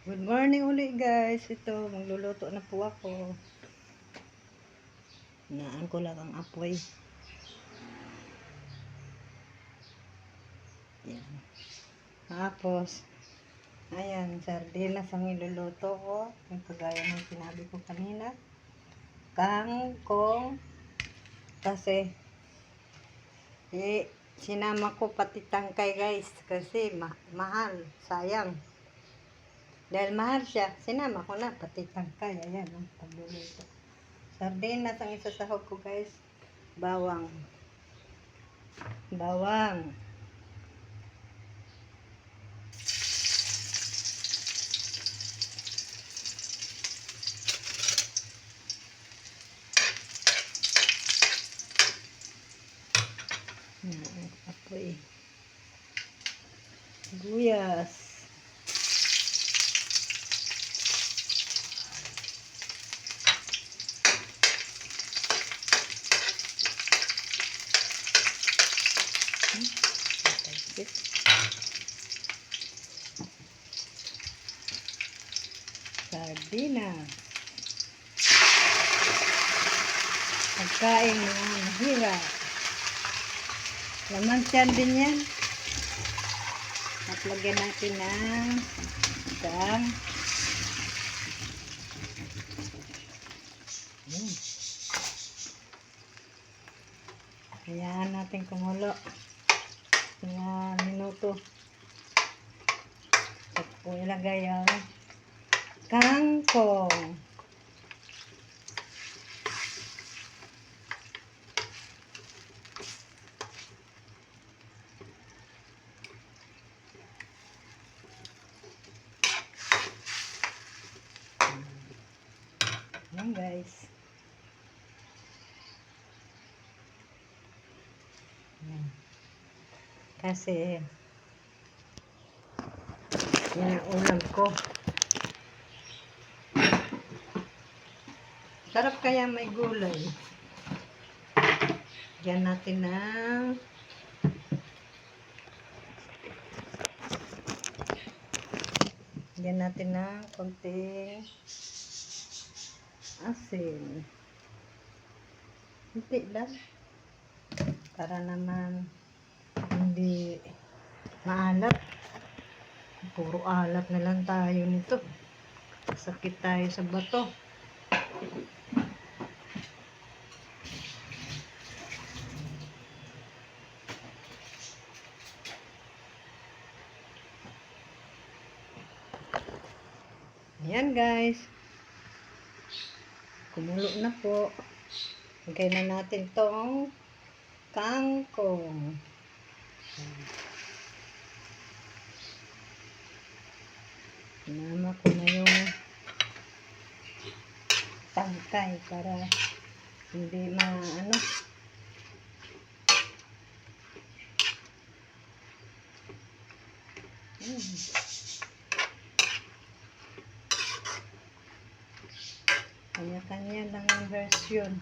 Good morning uli guys. Ito, magluluto na po ako. Naan ko lang ang apoy. Yan. Tapos, ayan, sardinas ang iluluto ko. Yung kagaya ng sinabi ko kanina. Kangkong. Kasi, sinama ko pati tangkay guys. Kasi, mahal. Sayang. Dahil mahal siya, sinama ko na pati tangkay. Ayan, ang pagluluto. Sardinas ang isasahog ko guys. Bawang. Bawang. Apoy. Sibuyas. Sardinas. Pagkain na mahirap. Laman siyan din yan. At lagyan natin ng isang hayaan natin kumulo mga minuto. At po ilagay ang kangkong. Ayan guys. Ayan. Kasi yan ang ulam ko. Sarap kaya may gulay. Diyan natin ng konting asin. Hindi lang. Para naman hindi maalat. Puro alat na lang tayo nito. Sakit tayo sa bato. Ayan guys. Kumulo na po. Lagay na natin tong kangkong. Sinama ko na yung tangkay para hindi maano. Kanya-kanya lang ang version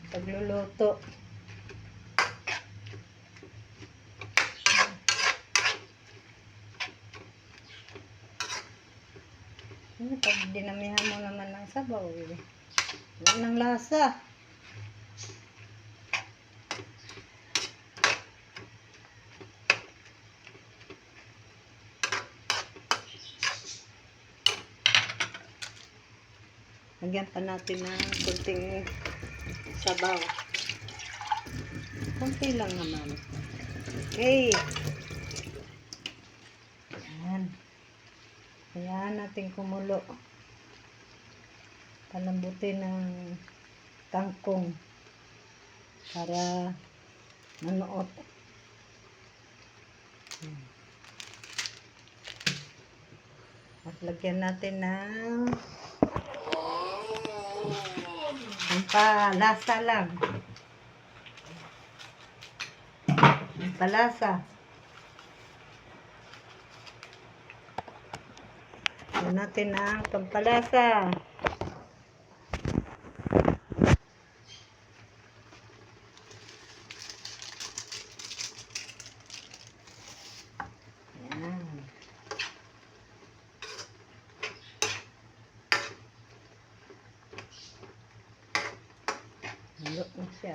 pagluluto. Pag dinamihan mo naman ng sabaw, wala ng lasa. Lagyan pa natin ng kunting sabaw. Kunti lang naman. Okay. Ayan. Hayaan natin kumulo. Palambutin ng kangkong para manuot. At lagyan natin ng pampalasa lang. Pampalasa. Lagyan natin ang pampalasa. Ayan. Tulo na siya.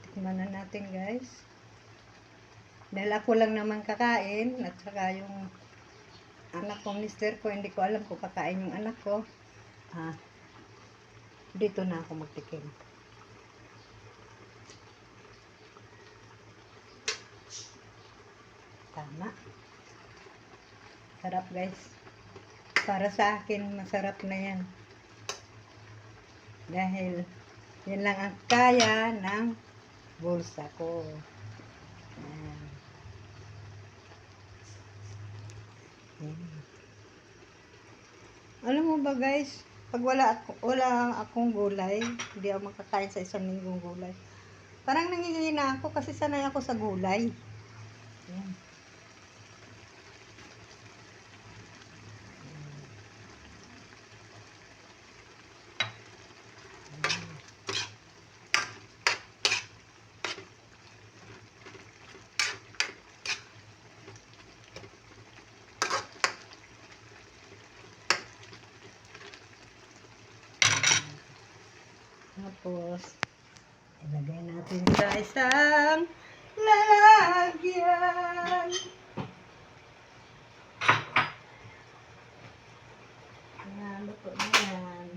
Tikman na natin guys. Dahil ako lang naman kakain at saka yung anak ko, mister ko, hindi ko alam kung kakain yung anak ko. Dito na ako magtikim. Tama. Sarap guys. Para sa akin, masarap na yan. Dahil yan lang ang kaya ng bulsa ko. Ayan. Alam mo ba guys, pag wala akong gulay, hindi ako makakain sa isang linggong gulay. Parang nangihina ako kasi sanay ako sa gulay. Ayan. Tapos, ilagay natin sa isang lalagyan. Ayan, luto na yan.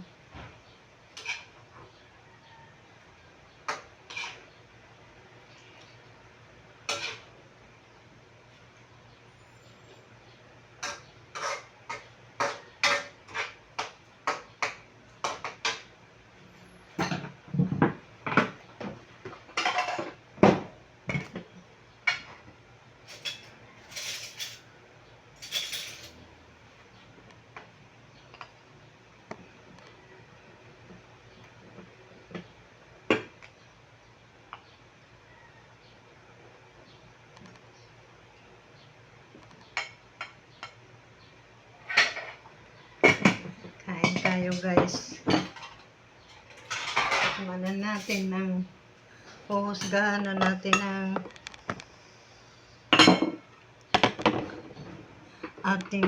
Kain tayo guys. Tikmanan natin ng puhusgahan na natin ng ating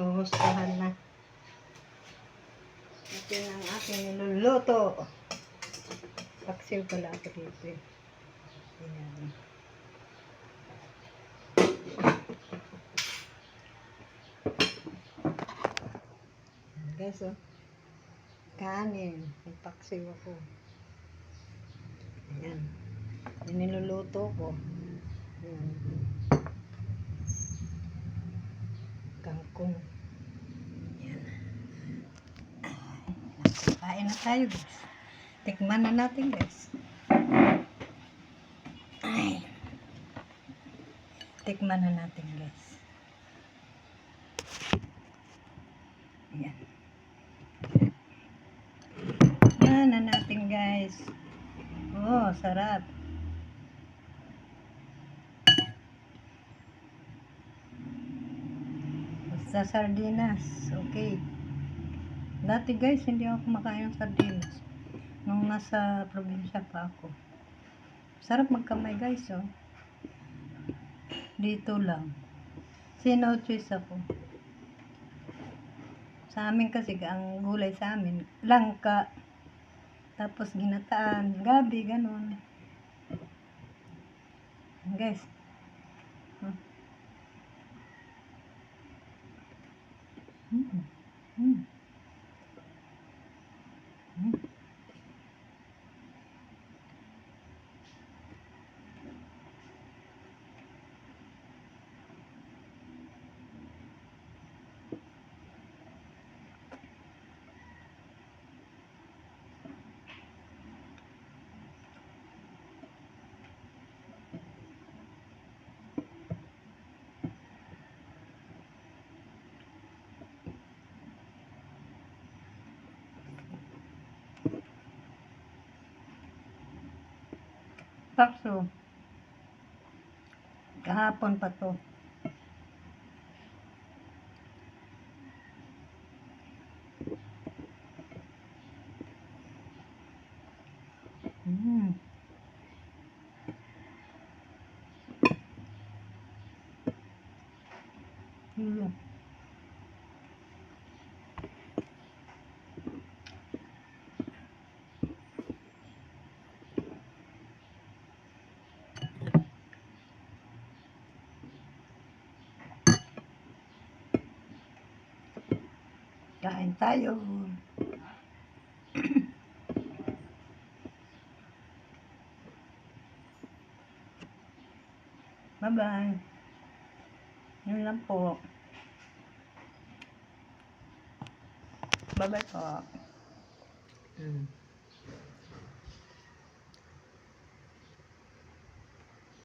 puhusgahan na natin ang ating niluluto. Paksiw pala ako dito. Ayan. Guys, oh. Kanin. Nagpaksiw ako. Ayan. Yung niluluto ko. Ayan. Kangkong. Ayan. Kain na tayo, guys. Tikman na natin, guys. Ay. Tikman na natin, guys. Ayan. Tikman na natin, guys. Oh, sarap. Basta sardinas. Okay. Dati, guys, hindi ako kumakain ng sardinas. Nung nasa probinsya pa ako. Sarap magkamay, guys, oh. Dito lang. Sino choice ako. Sa amin kasi, ang gulay sa amin, langka. Tapos ginataan, gabi, ganun. Guys. Hmm. Hmm. Hmm. Hmm. Sakso. Kahapon pa to. Hmm. Kain tayo. Bye-bye. Yun lang po. Bye-bye po.